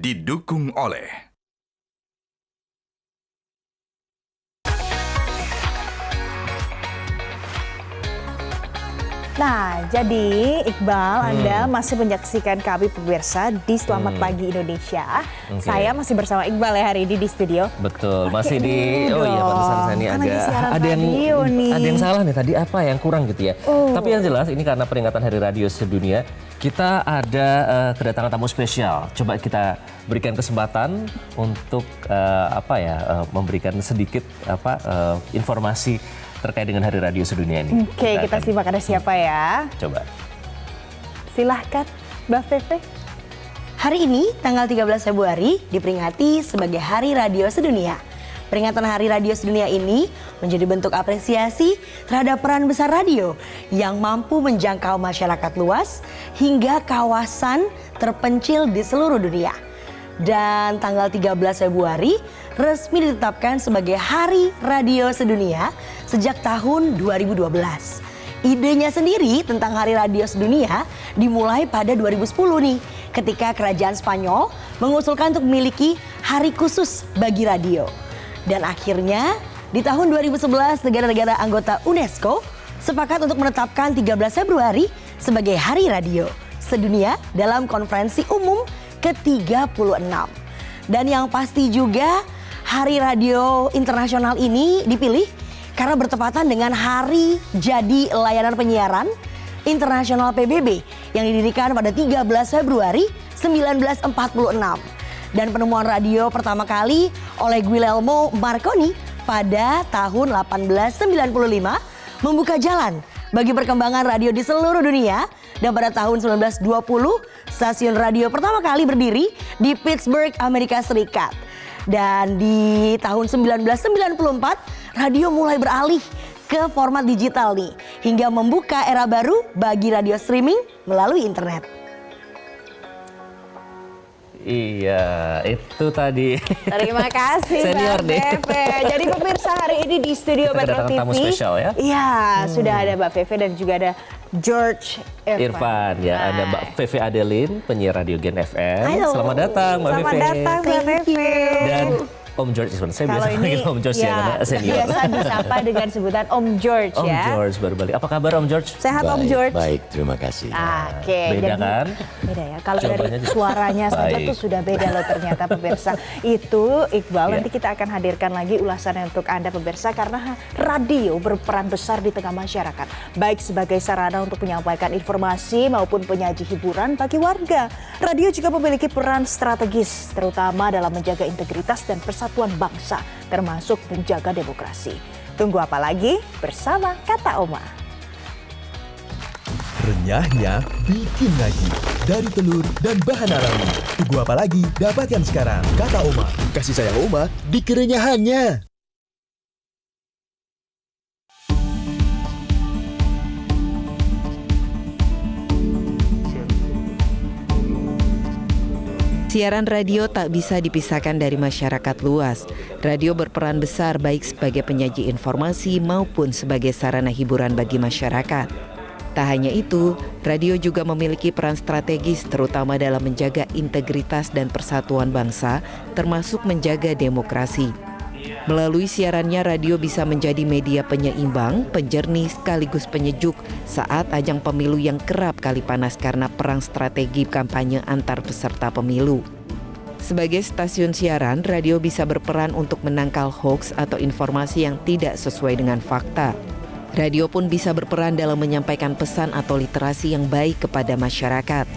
didukung oleh Nah, jadi Iqbal, Anda masih menyaksikan kami pemirsa di Selamat Pagi Indonesia. Saya masih bersama Iqbal ya hari ini di studio. Betul, masih di pantesan saya ini kan agak ada yang salah nih tadi, apa yang kurang gitu ya. Tapi yang jelas ini karena peringatan Hari Radio Sedunia, kita ada kedatangan tamu spesial. Coba kita berikan kesempatan untuk memberikan sedikit informasi terkait dengan Hari Radio Sedunia ini. Oke, kita simak ada siapa ya. Coba. Silahkan, Mbak Feve. Hari ini, tanggal 13 Februari, diperingati sebagai Hari Radio Sedunia. Peringatan Hari Radio Sedunia ini menjadi bentuk apresiasi terhadap peran besar radio yang mampu menjangkau masyarakat luas hingga kawasan terpencil di seluruh dunia. Dan tanggal 13 Februari resmi ditetapkan sebagai Hari Radio Sedunia sejak tahun 2012. Idenya sendiri tentang Hari Radio Sedunia dimulai pada 2010 nih, ketika Kerajaan Spanyol mengusulkan untuk memiliki hari khusus bagi radio. Dan akhirnya di tahun 2011 negara-negara anggota UNESCO sepakat untuk menetapkan 13 Februari sebagai Hari Radio Sedunia dalam konferensi umum ke-36. Dan yang pasti juga Hari Radio Internasional ini dipilih karena bertepatan dengan Hari Jadi Layanan Penyiaran Internasional PBB yang didirikan pada 13 Februari 1946. Dan penemuan radio pertama kali oleh Guglielmo Marconi pada tahun 1895 membuka jalan bagi perkembangan radio di seluruh dunia. Dan pada tahun 1920, stasiun radio pertama kali berdiri di Pittsburgh, Amerika Serikat. Dan di tahun 1994, radio mulai beralih ke format digital nih, hingga membuka era baru bagi radio streaming melalui internet. Iya, itu tadi. Terima kasih Senior Mbak Feve. Jadi pemirsa hari ini di studio Metro TV. Tamu spesial ya. Iya, sudah ada Mbak Feve dan juga ada George Irfan. Ya, ada Mbak Feve Adeline, penyiar radio Gen FM. Halo. Selamat datang Mbak Feve. Selamat datang Mbak Feve. Dan Om George Irfan. Saya Kalau biasa ini panggil Om George ya, karena senior. biasa disapa dengan sebutan Om George Om ya. George baru balik. Apa kabar Om George? Sehat Om George? Baik, terima kasih. Oke, Beda jadi- kan? Beda ya. Kalau Jawabannya dari juga. suaranya saja Baik. tuh sudah beda loh ternyata pemirsa. Itu Iqbal, Iya. nanti kita akan hadirkan lagi ulasannya untuk Anda pemirsa karena radio berperan besar di tengah masyarakat. Baik sebagai sarana untuk menyampaikan informasi maupun penyaji hiburan bagi warga. Radio juga memiliki peran strategis terutama dalam menjaga integritas dan persatuan bangsa, termasuk menjaga demokrasi. Tunggu apa lagi? Bersama Kata Oma. Renyahnya bikin lagi. Dari telur dan bahan alami. Tunggu apa lagi? Dapatkan sekarang. Kata Oma. Kasih sayang Oma di kerenyahannya. Siaran radio tak bisa dipisahkan dari masyarakat luas. Radio berperan besar baik sebagai penyaji informasi maupun sebagai sarana hiburan bagi masyarakat. Tak hanya itu, radio juga memiliki peran strategis terutama dalam menjaga integritas dan persatuan bangsa, termasuk menjaga demokrasi. Melalui siarannya, radio bisa menjadi media penyeimbang, penjernih sekaligus penyejuk saat ajang pemilu yang kerap kali panas karena perang strategi kampanye antar peserta pemilu. Sebagai stasiun siaran, radio bisa berperan untuk menangkal hoaks atau informasi yang tidak sesuai dengan fakta. Radio pun bisa berperan dalam menyampaikan pesan atau literasi yang baik kepada masyarakat.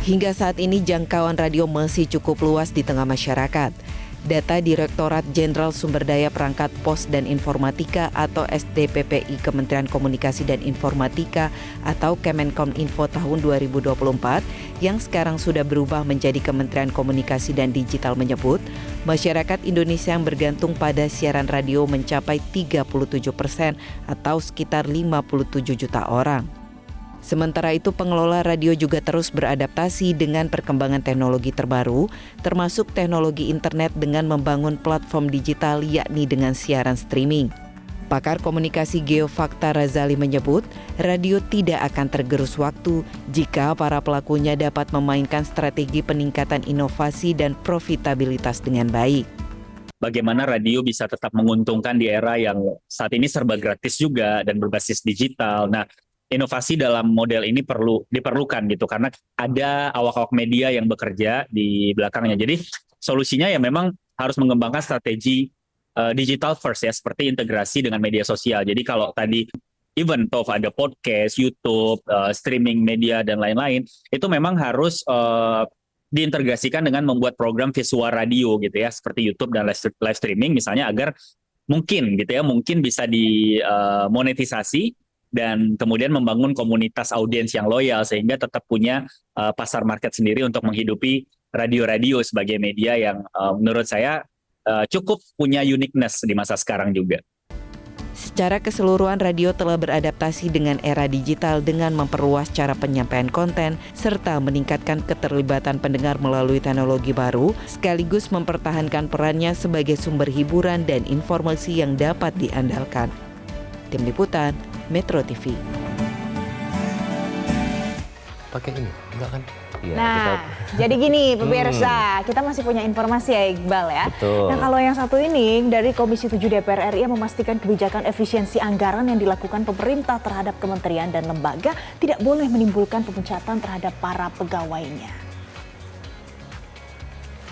Hingga saat ini jangkauan radio masih cukup luas di tengah masyarakat. Data Direktorat Jenderal Sumber Daya Perangkat Pos dan Informatika atau SDPPI Kementerian Komunikasi dan Informatika atau Kemenkominfo tahun 2024 yang sekarang sudah berubah menjadi Kementerian Komunikasi dan Digital menyebut masyarakat Indonesia yang bergantung pada siaran radio mencapai 37% atau sekitar 57 juta orang. Sementara itu, pengelola radio juga terus beradaptasi dengan perkembangan teknologi terbaru, termasuk teknologi internet dengan membangun platform digital yakni dengan siaran streaming. Pakar komunikasi Geofakta Razali menyebut, radio tidak akan tergerus waktu jika para pelakunya dapat memainkan strategi peningkatan inovasi dan profitabilitas dengan baik. Bagaimana radio bisa tetap menguntungkan di era yang saat ini serba gratis juga dan berbasis digital. Nah, inovasi dalam model ini diperlukan gitu karena ada awak-awak media yang bekerja di belakangnya. Jadi solusinya ya memang harus mengembangkan strategi digital first ya, seperti integrasi dengan media sosial. Jadi kalau tadi even though ada podcast, YouTube, streaming media dan lain-lain, itu memang harus diintegrasikan dengan membuat program visual radio gitu ya, seperti YouTube dan live streaming misalnya, agar mungkin gitu ya, mungkin bisa dimonetisasi dan kemudian membangun komunitas audiens yang loyal sehingga tetap punya pasar market sendiri untuk menghidupi radio-radio sebagai media yang menurut saya cukup punya uniqueness di masa sekarang juga. Secara keseluruhan, radio telah beradaptasi dengan era digital dengan memperluas cara penyampaian konten serta meningkatkan keterlibatan pendengar melalui teknologi baru, sekaligus mempertahankan perannya sebagai sumber hiburan dan informasi yang dapat diandalkan. Tim Liputan, Metro TV. Pakai ini, enggak kan? Ya, Nah, jadi gini pemirsa, kita masih punya informasi ya Iqbal ya. Betul. Nah kalau yang satu ini dari Komisi 7 DPR RI yang memastikan kebijakan efisiensi anggaran yang dilakukan pemerintah terhadap kementerian dan lembaga tidak boleh menimbulkan pemecatan terhadap para pegawainya.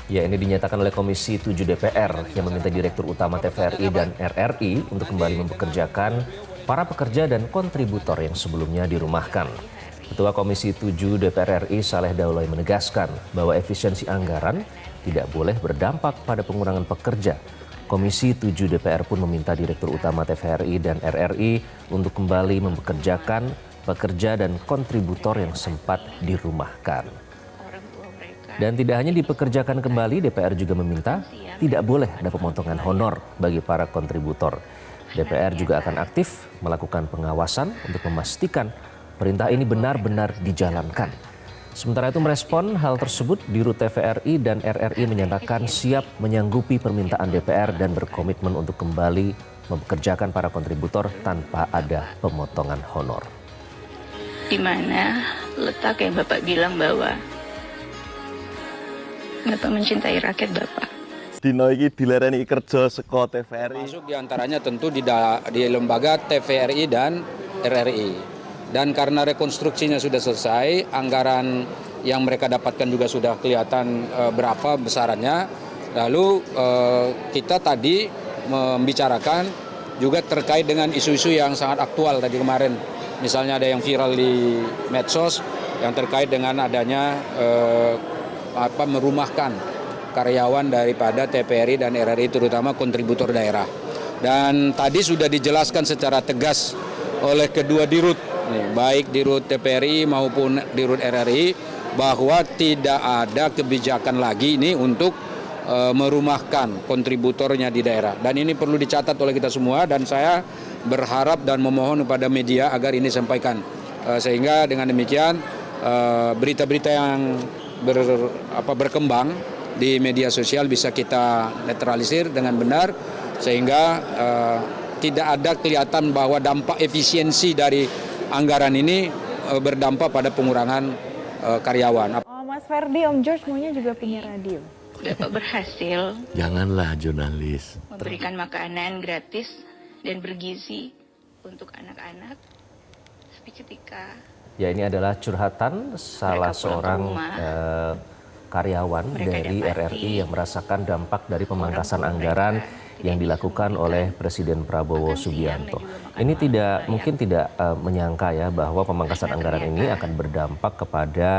Ya, ini dinyatakan oleh Komisi 7 DPR yang meminta Direktur Utama TVRI dan RRI untuk kembali mempekerjakan para pekerja dan kontributor yang sebelumnya dirumahkan. Ketua Komisi 7 DPR RI Saleh Daulay menegaskan bahwa efisiensi anggaran tidak boleh berdampak pada pengurangan pekerja. Komisi 7 DPR pun meminta Direktur Utama TVRI dan RRI untuk kembali mempekerjakan pekerja dan kontributor yang sempat dirumahkan. Dan tidak hanya dipekerjakan kembali, DPR juga meminta tidak boleh ada pemotongan honor bagi para kontributor. DPR juga akan aktif melakukan pengawasan untuk memastikan perintah ini benar-benar dijalankan. Sementara itu merespon hal tersebut, Dirut TVRI dan RRI menyatakan siap menyanggupi permintaan DPR dan berkomitmen untuk kembali mempekerjakan para kontributor tanpa ada pemotongan honor. Di mana letak yang Bapak bilang bahwa Bapak mencintai rakyat Bapak? Dino iki dilereni kerja saka TVRI. Masuk diantaranya tentu di lembaga TVRI dan RRI. Dan karena rekonstruksinya sudah selesai, anggaran yang mereka dapatkan juga sudah kelihatan berapa besarannya. Lalu kita tadi membicarakan juga terkait dengan isu-isu yang sangat aktual tadi kemarin. Misalnya ada yang viral di medsos yang terkait dengan adanya merumahkan karyawan daripada TVRI dan RRI, terutama kontributor daerah. Dan tadi sudah dijelaskan secara tegas oleh kedua dirut, baik dirut TVRI maupun dirut RRI, bahwa tidak ada kebijakan lagi ini untuk merumahkan kontributornya di daerah. Dan ini perlu dicatat oleh kita semua, dan saya berharap dan memohon kepada media agar ini disampaikan. Sehingga dengan demikian berita-berita yang berkembang di media sosial bisa kita netralisir dengan benar, sehingga tidak ada kelihatan bahwa dampak efisiensi dari anggaran ini berdampak pada pengurangan karyawan. Oh Mas Ferdi, Om George maunya juga punya radio. Bapak berhasil Janganlah jurnalis. memberikan makanan gratis dan bergizi untuk anak-anak. Tapi ketika Ya, ini adalah curhatan salah Mereka pulang ke seorang rumah. Karyawan Mereka dari dapati RRI yang merasakan dampak dari pemangkasan orang tua anggaran mereka yang tidak dilakukan bisa oleh makan. Presiden Prabowo Makan siang Subianto. dan juga makan Ini malam tidak bayang. mungkin tidak menyangka ya bahwa pemangkasan Karena anggaran ini ternyata akan berdampak kepada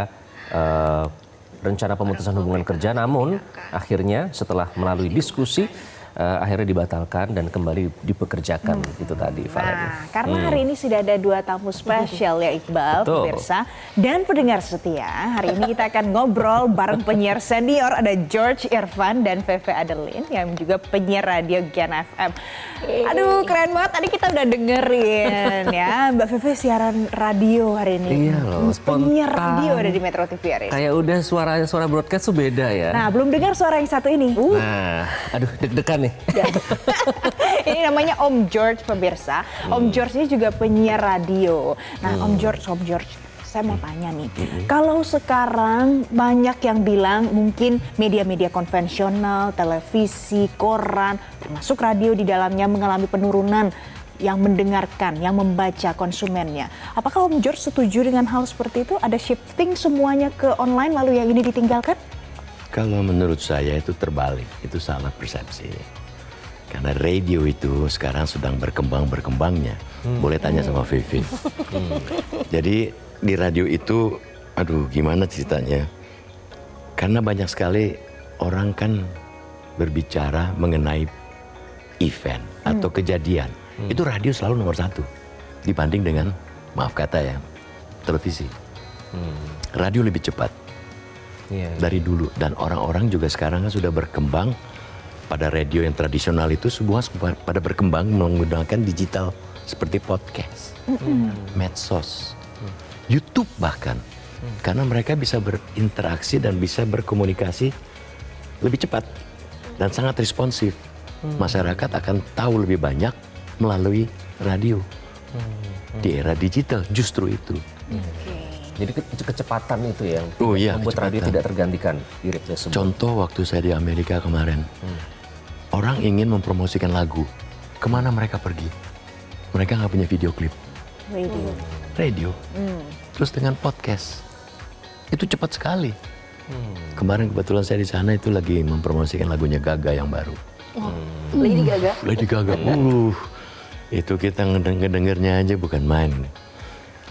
rencana pemutusan hubungan kerja. Namun akhirnya setelah melalui diskusi akhirnya dibatalkan dan kembali dipekerjakan itu tadi, Valen. Nah, karena hari ini sudah ada 2 tamu spesial ya Iqbal, Betul. pemirsa dan pendengar setia. Hari ini kita akan ngobrol bareng penyiar senior, ada George Irfan dan Veve Adeline yang juga penyiar radio Gian FM. Aduh, keren banget. Tadi kita udah dengerin ya, Mbak Veve siaran radio hari ini. Iya loh, Penyiar spontan. radio ada di Metro TV hari ini. Kayak udah suara broadcast tuh beda ya. Nah, belum dengar suara yang satu ini. Nah, aduh deg-degan nih. Ini namanya Om George pemirsa. Om George ini juga penyiar radio. Nah Om George, saya mau tanya nih. Kalau sekarang banyak yang bilang mungkin media-media konvensional, televisi, koran, termasuk radio di dalamnya mengalami penurunan yang mendengarkan, yang membaca konsumennya. Apakah Om George setuju dengan hal seperti itu? Ada shifting semuanya ke online lalu yang ini ditinggalkan? Kalau menurut saya itu terbalik, itu salah persepsi. Karena radio itu sekarang sedang berkembangnya. Boleh tanya sama Vivi. Jadi di radio itu, aduh gimana ceritanya? Karena banyak sekali orang kan berbicara mengenai event atau kejadian. Itu radio selalu nomor 1 dibanding dengan, maaf kata ya, televisi. Radio lebih cepat dari dulu, dan orang-orang juga sekarang kan sudah berkembang. Pada radio yang tradisional itu semua pada berkembang menggunakan digital seperti podcast, medsos, YouTube bahkan, karena mereka bisa berinteraksi dan bisa berkomunikasi lebih cepat dan sangat responsif. Masyarakat akan tahu lebih banyak melalui radio di era digital, justru itu. Jadi kecepatan itu yang membuat radio tidak tergantikan. Contoh waktu saya di Amerika kemarin, orang ingin mempromosikan lagu, kemana mereka pergi? Mereka nggak punya video klip. Radio. Terus dengan podcast, itu cepat sekali. Kemarin kebetulan saya di sana itu lagi mempromosikan lagunya Gaga yang baru. Lady Gaga. Itu kita ngedengernya aja bukan main.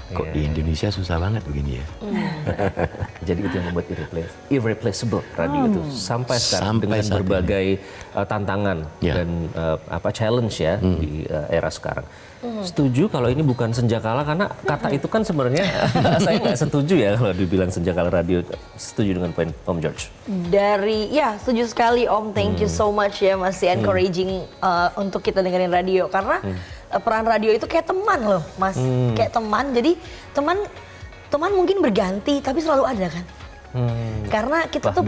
Kok di Indonesia susah banget begini ya. Jadi itu yang membuat irreplaceable radio itu sampai sekarang dengan berbagai tantangan dan challenge ya di era sekarang. Setuju kalau ini bukan senjakala, karena kata itu kan sebenarnya saya nggak setuju ya kalau dibilang senjakala radio. Setuju dengan poin Om George? Setuju sekali Om. Thank you so much ya, masih encouraging untuk kita dengerin radio, karena peran radio itu kayak teman loh Mas, kayak teman. Jadi teman mungkin berganti tapi selalu ada kan. Karena kita tuh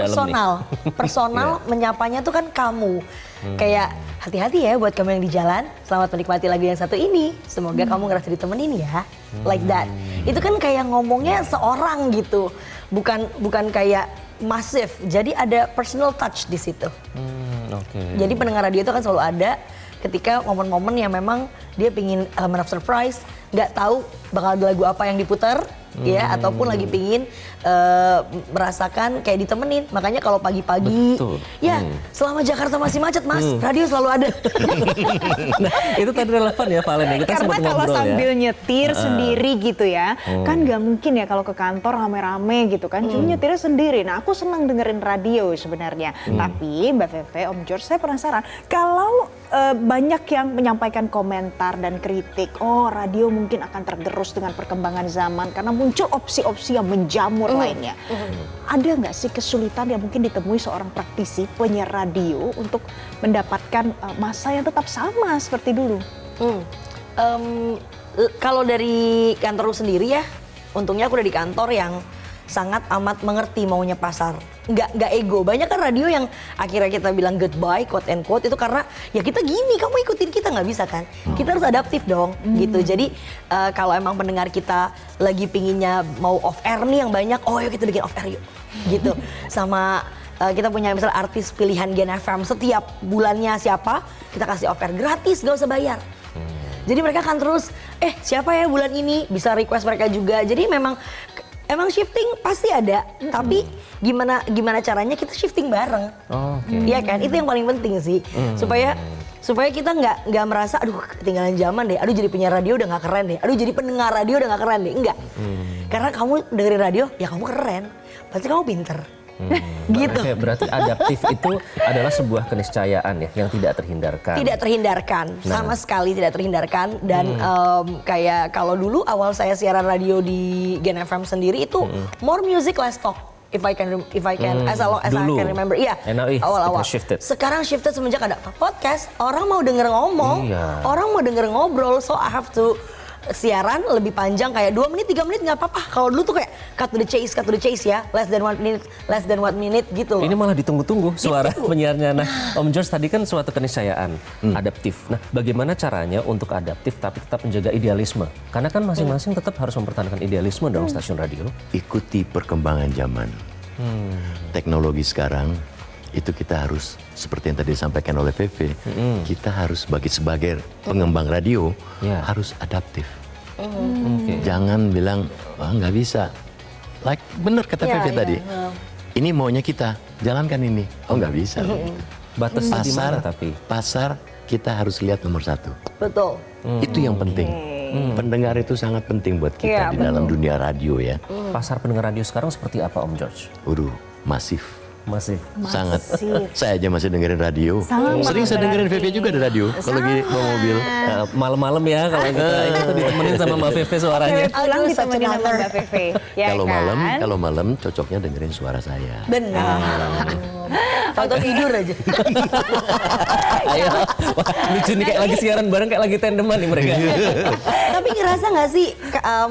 personal menyapanya tuh kan kamu. Kayak hati-hati ya buat kamu yang di jalan, selamat menikmati lagu yang satu ini, semoga kamu ngerasa ditemenin ya, like that. Itu kan kayak ngomongnya seorang gitu, bukan kayak masif. Jadi ada personal touch di situ. Jadi pendengar radio itu kan selalu ada ketika momen-momen yang memang dia pingin elemen of surprise, nggak tahu bakal ada lagu apa yang diputar, ya, ataupun lagi pingin merasakan kayak ditemenin. Makanya kalau pagi-pagi, selama Jakarta masih macet Mas, radio selalu ada. Nah, itu tadi relevan ya Valen ya, kita karena kalau sambil nyetir sendiri gitu ya, kan nggak mungkin ya kalau ke kantor rame-rame gitu kan, cuma nyetirnya sendiri. Nah aku senang dengerin radio sebenarnya. Tapi Mbak Feve, Om George, saya penasaran kalau banyak yang menyampaikan komentar dan kritik, radio mungkin akan tergerus dengan perkembangan zaman karena muncul opsi-opsi yang menjamur lainnya. Ada nggak sih kesulitan yang mungkin ditemui seorang praktisi penyiar radio untuk mendapatkan masa yang tetap sama seperti dulu? Kalau dari kantor sendiri ya, untungnya aku udah di kantor yang sangat amat mengerti maunya pasar. Nggak ego. Banyak kan radio yang akhirnya kita bilang goodbye, quote and quote, itu karena ya kita gini, kamu ikutin kita, nggak bisa kan. Kita harus adaptif dong gitu. Jadi kalau emang pendengar kita lagi pinginnya mau off air nih yang banyak, yuk kita bikin off air yuk gitu. Sama kita punya misal artis pilihan Gen FM, setiap bulannya siapa kita kasih off air gratis, nggak usah bayar. Jadi mereka akan terus siapa ya bulan ini, bisa request mereka juga. Jadi Emang shifting pasti ada, tapi gimana caranya kita shifting bareng, iya kan? Itu yang paling penting sih, supaya kita nggak merasa, aduh ketinggalan zaman deh, aduh jadi penyiar radio udah nggak keren deh, aduh jadi pendengar radio udah nggak keren deh, enggak. Karena kamu dengerin radio, ya kamu keren, pasti kamu pinter. Gitu. Berarti adaptif itu adalah sebuah keniscayaan ya yang tidak terhindarkan. Tidak terhindarkan, sama sekali tidak terhindarkan. Dan kayak kalau dulu awal saya siaran radio di Gen FM sendiri itu more music less talk. If I can as long as I can remember. Iya, awal-awal. Sekarang shifted semenjak ada podcast. Orang mau denger ngomong, orang mau denger ngobrol, so I have to siaran lebih panjang kayak 2 menit 3 menit nggak apa-apa. Kalau dulu tuh kayak cut to the chase ya, less than 1 minute gitu. Ini malah ditunggu-tunggu suara penyiarnya. Nah, Om George tadi kan suatu keniscayaan, adaptif. Nah, bagaimana caranya untuk adaptif tapi tetap menjaga idealisme? Karena kan masing-masing tetap harus mempertahankan idealisme dong stasiun radio. Ikuti perkembangan zaman. Teknologi sekarang itu kita harus seperti yang tadi disampaikan oleh VV, kita harus sebagai pengembang radio harus adaptif. Jangan bilang nggak bisa. Like bener kata VV tadi. Ini maunya kita, jalankan ini. Oh nggak bisa. Batasnya di mana tapi? Pasar kita harus lihat nomor 1. Betul. Itu yang penting. Pendengar itu sangat penting buat kita di dalam dunia radio ya. Pasar pendengar radio sekarang seperti apa Om George? Waduh, masif. Masih. Sangat. Saya aja masih dengerin radio. Sering saya dengerin VV juga di radio kalau lagi bawa mobil. Malam-malam ya kalau kita itu ditemenin sama Mbak VV suaranya. Pulang ditemenin sama Mbak VV. Ya Kalau malam cocoknya dengerin suara saya. Benar. Atau tidur aja. Ayo, wah, lucu nih kayak lagi siaran bareng, kayak lagi tandeman nih mereka. Tapi ngerasa nggak sih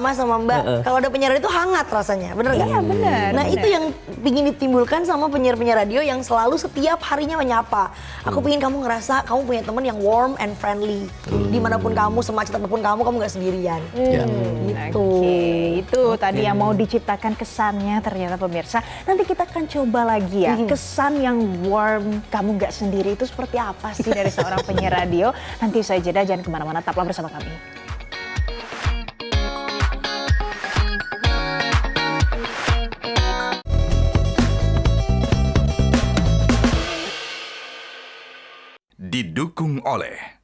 Mas sama Mbak, kalau ada penyiar itu hangat rasanya, bener nggak? Iya benar. Nah itu yang ingin ditimbulkan sama penyiar-penyiar radio yang selalu setiap harinya menyapa. Aku pengen kamu ngerasa kamu punya teman yang warm and friendly. Dimanapun kamu, semacam apapun kamu nggak sendirian. Gitu. Oke, itu tadi yang mau diciptakan kesannya ternyata pemirsa. Nanti kita akan coba lagi ya, kesan yang warm, kamu nggak sendiri itu seperti apa sih dari seorang penyiar radio. Nanti usai jeda, jangan kemana-mana, tetaplah bersama kami. Didukung oleh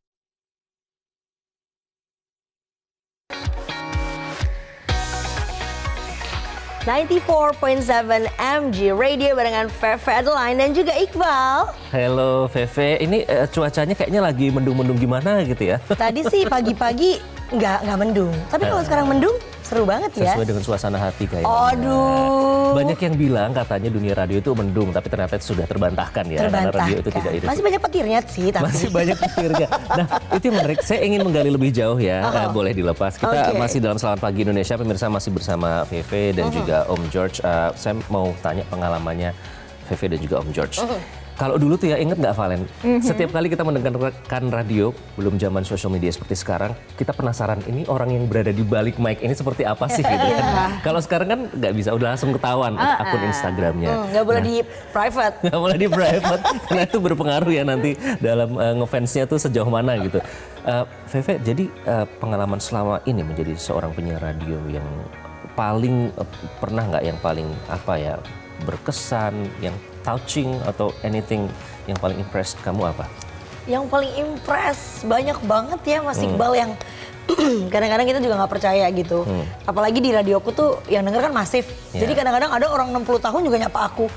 94.7 MG Radio barengan VV Adeline dan juga Iqbal. Halo VV, ini cuacanya kayaknya lagi mendung-mendung gimana gitu ya? Tadi sih pagi-pagi nggak mendung, tapi kalau sekarang mendung seru banget ya. Sesuai dengan suasana hati kayaknya. Aduh. Banyak yang bilang katanya dunia radio itu mendung, tapi ternyata itu sudah terbantahkan ya. Karena radio itu tidak itu. Masih banyak petirnya sih, tapi. Masih banyak petirnya. Nah, itu yang menarik. Saya ingin menggali lebih jauh ya. Boleh dilepas. Kita masih dalam Selamat Pagi Indonesia. Pemirsa masih bersama VV dan juga Om George. Saya mau tanya pengalamannya VV dan juga Om George. Kalau dulu tuh ya, inget nggak Valen? Setiap kali kita mendengarkan radio, belum zaman social media seperti sekarang, kita penasaran ini orang yang berada di balik mic ini seperti apa sih gitu. Kalau sekarang kan nggak bisa, udah langsung ketahuan akun Instagramnya. Nggak boleh di private. Nggak boleh di private, karena itu berpengaruh ya nanti dalam ngefansnya tuh sejauh mana gitu. VV, jadi pengalaman selama ini menjadi seorang penyiar radio yang paling pernah nggak yang paling apa ya berkesan, yang touching atau anything yang paling impress kamu apa? Yang paling impress banyak banget ya Mas Iqbal yang kadang-kadang kita juga nggak percaya gitu. Apalagi di radioku tuh yang denger kan masif. Jadi kadang-kadang ada orang 60 tahun juga nyapa aku.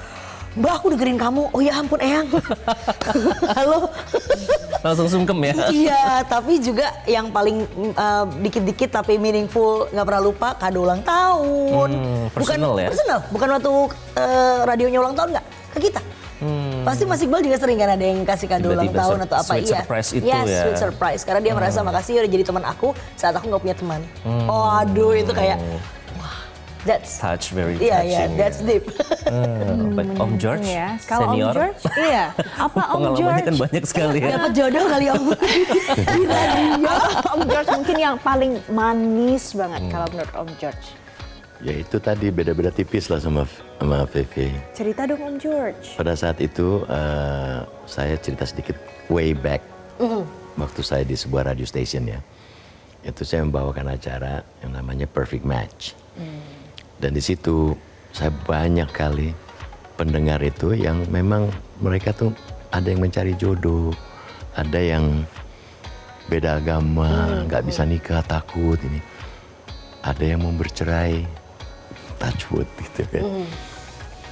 Mbak, aku dengerin kamu. Oh ya ampun Eyang. Halo. Langsung sungkem ya? Iya, tapi juga yang paling dikit-dikit tapi meaningful, nggak pernah lupa kado ulang tahun. Personal ya? Personal, bukan waktu radionya ulang tahun nggak, ke kita. Pasti Mas Iqbal juga sering kan ada yang kasih kado ulang tahun atau apa. Sweet surprise itu ya. ya? Sweet surprise, karena dia merasa makasih udah jadi teman aku saat aku nggak punya teman. Aduh itu kayak, that's touch, very iya, touching. that's deep. Om George, Ya. Kalau senior. Om George, iya. Apa Om Pengalamannya George? kan banyak sekali ya. Dapat jodoh kali Om. Om George mungkin yang paling manis banget kalau menurut Om George. Ya itu tadi beda-beda tipis lah sama VV. Cerita dong Om George. Pada saat itu saya cerita sedikit way back waktu saya di sebuah radio station ya. Itu saya membawakan acara yang namanya Perfect Match. Dan di situ saya banyak kali pendengar itu yang memang mereka tuh ada yang mencari jodoh, ada yang beda agama, nggak bisa nikah, takut ini. Ada yang mau bercerai, touch wood gitu kan.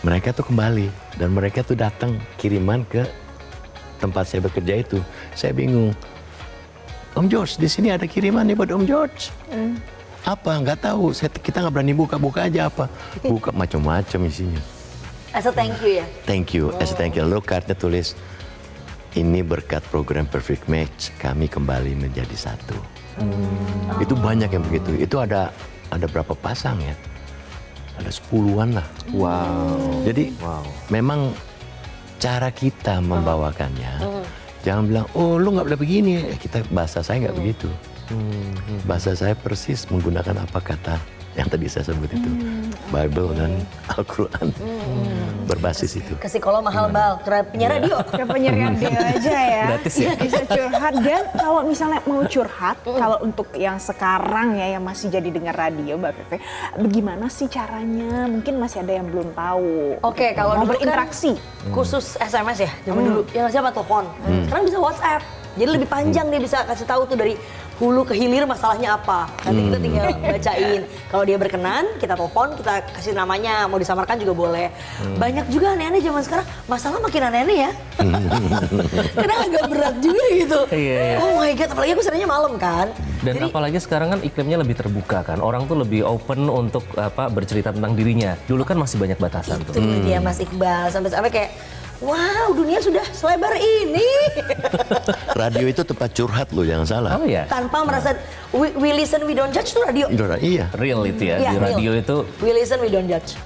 Mereka tuh kembali dan mereka tuh datang kiriman ke tempat saya bekerja itu. Saya bingung. Om George, di sini ada kiriman nih buat Om George. Apa? Nggak tahu. Kita nggak berani buka aja apa. Buka macam-macam isinya. As a thank you ya? Thank you. As a thank you. Lalu kartnya tulis, ini berkat program Perfect Match, kami kembali menjadi satu. Itu banyak yang begitu. Itu ada berapa pasang ya? ada 10-an lah. Wow. Jadi memang cara kita membawakannya, jangan bilang, oh lu nggak boleh begini. Bahasa saya nggak begitu. Bahasa saya persis menggunakan apa kata yang tadi saya sebut itu, Bible dan Al-Quran, berbasis itu. Ke psikolog mahal Bal, ke penyiar radio. Ke penyiar radio aja ya. Gratis ya? Bisa curhat. Dan kalau misalnya mau curhat, kalau untuk yang sekarang ya yang masih jadi dengar radio Mbak Feve, bagaimana sih caranya? Mungkin masih ada yang belum tahu. Oke, kalau mau dulu kan berinteraksi. khusus SMS ya, zaman dulu. Yang siapa telepon. Sekarang bisa WhatsApp. Jadi lebih panjang dia bisa kasih tahu tuh dari hulu ke hilir masalahnya apa. Nanti kita tinggal bacain. Kalau dia berkenan, kita telepon, kita kasih namanya. Mau disamarkan juga boleh. Banyak juga aneh-aneh zaman sekarang. Masalah makin aneh-aneh ya. Karena agak berat juga gitu. Iya. Oh my God, apalagi aku seringnya malam kan. Dan Jadi, apalagi sekarang kan iklimnya lebih terbuka kan. Orang tuh lebih open untuk bercerita tentang dirinya. Dulu kan masih banyak batasan itu tuh. dia Mas Iqbal. Sampai-sampai kayak, wow, dunia sudah selebar ini. Radio itu tempat curhat loh, jangan salah. Oh ya, Tanpa merasa, we listen, we don't judge tuh radio. Iya. real itu ya. Iya, Di radio real. itu. We listen, we don't judge.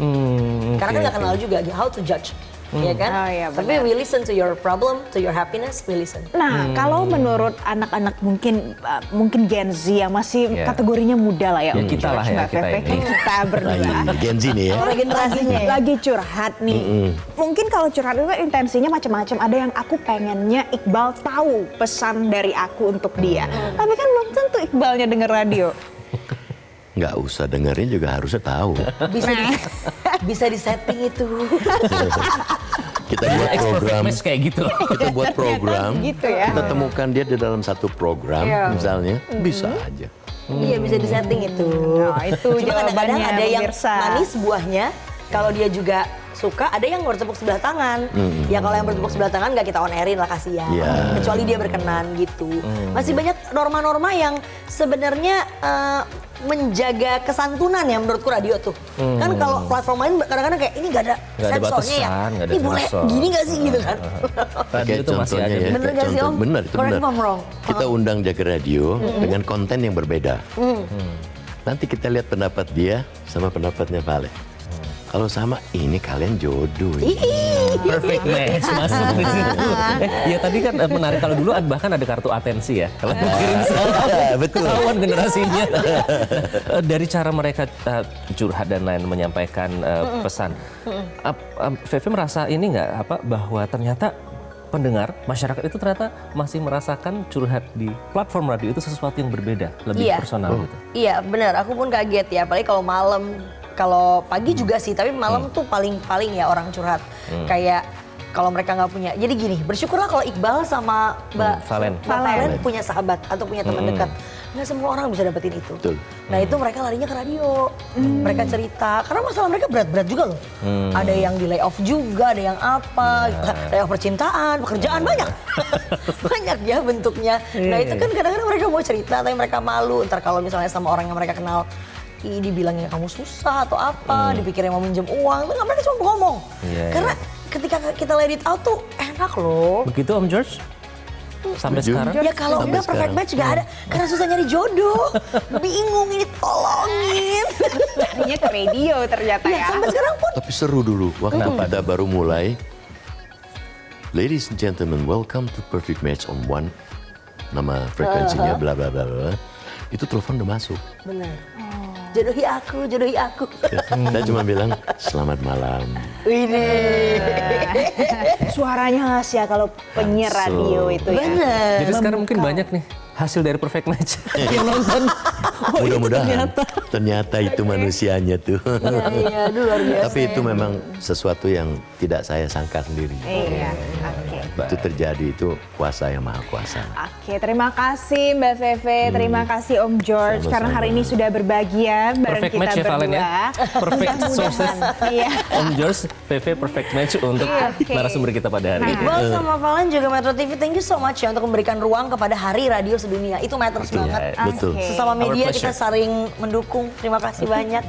Karena kan oke, nggak kenal juga how to judge, ya kan? Oh, iya, Tapi benar. we listen to your problem, to your happiness, we listen. Nah, kalau menurut anak-anak mungkin Gen Z yang masih Ya. kategorinya muda lah ya, Ya, Om kita lah George, ya, Mbak kita Feve, ini. kita berdua. Gen Z nih ya. Regenerasinya ya. Lagi curhat nih. Mungkin kalau curhat itu intensinya macam-macam. Ada yang aku pengennya Iqbal tahu pesan dari aku untuk dia. Tapi kan belum tentu Iqbalnya denger radio. Nggak usah dengerin juga harusnya tahu. Bisa disetting itu. Kita buat Perfect program, match kayak gitu. kita buat program, gitu ya. kita temukan dia di dalam satu program, misalnya, bisa aja. Iya, bisa disetting itu. Nah, itu Cuma kadang-kadang jawabannya, ada yang pemirsa. manis buahnya. Kalau dia juga suka, ada yang bertepuk sebelah tangan. Ya kalau yang bertepuk sebelah tangan nggak kita on airin lah, kasihan. Iya. Kecuali dia berkenan gitu. Masih banyak norma-norma yang sebenarnya menjaga kesantunan ya menurutku radio tuh. Kan kalau platform lain kadang-kadang kayak ini nggak ada Nggak ada sensornya ya. batasan, nggak ada Ini boleh sensor. gini nggak sih gitu kan. Radio Kayak itu masih contohnya ada. ya, Bener kayak nggak sih, contoh, Om? benar itu Correct benar. if I'm wrong. Kita undang Jaga Radio dengan konten yang berbeda. Nanti kita lihat pendapat dia sama pendapatnya Vale. Kalau sama, ini kalian jodoh. Perfect match masuk di situ. Ya tadi kan menarik, kalau dulu bahkan ada kartu atensi ya. Kalau kirim betul. ketahuan generasinya. Dari cara mereka curhat dan lain menyampaikan pesan. Feve merasa ini nggak bahwa ternyata pendengar masyarakat itu ternyata masih merasakan curhat di platform radio itu sesuatu yang berbeda, lebih Iya. personal gitu. Iya benar, aku pun kaget ya, apalagi kalau malam. Kalau pagi juga sih, tapi malam tuh paling ya orang curhat. Kayak kalau mereka nggak punya, jadi gini, bersyukurlah kalau Iqbal sama Mbak Valen punya sahabat atau punya teman dekat. Nggak semua orang bisa dapetin itu. Betul. Nah itu mereka larinya ke radio, mereka cerita, karena masalah mereka berat-berat juga loh. Ada yang di layoff juga, ada yang apa, layoff percintaan, pekerjaan banyak. Banyak ya bentuknya. Nah itu kan kadang-kadang mereka mau cerita, tapi mereka malu. Ntar kalau misalnya sama orang yang mereka kenal, dibilangnya kamu susah atau apa, dipikirnya mau minjem uang, itu nggak, mereka cuma ngomong. Karena ketika kita let it out tuh enak loh. Begitu Om George? Sampai sekarang? Ya kalau enggak perfect match nggak ada, karena susah nyari jodoh. Bingung ini, tolongin. Jadinya ke radio ternyata Ya ya. sampai sekarang pun. Tapi seru dulu, waktu kita baru mulai. Ladies and gentlemen, welcome to Perfect Match on One. Nama frekuensinya bla bla bla bla. Itu telepon udah masuk. Benar. Jodohi aku, jodohi aku. Saya cuma bilang, selamat malam. Widih. Suaranya khas ya kalau penyiar radio itu ya. Benar. Jadi sekarang mungkin banyak nih hasil dari perfect match yang nonton. Oh, itu Mudah-mudahan ternyata itu manusianya tuh. Iya, aduh, luar biasa. Tapi itu memang sesuatu yang tidak saya sangka sendiri. Iya, oke. Itu terjadi, itu kuasa yang maha kuasa. Oke, terima kasih Mbak Feve, terima kasih Om George Sama-sama. karena hari ini sudah berbagi ya bareng Perfect kita match ya Valen berdua. ya. Perfect sources. Iya. Om George, Feve perfect match untuk Oke. narasumber kita pada hari ini. Iqbal sama Valen juga Metro TV, thank you so much ya untuk memberikan ruang kepada Hari Radio Sedunia. Itu matters banget. Betul. Oke. Sesama media Our kita pleasure. saling mendukung. Terima kasih banyak.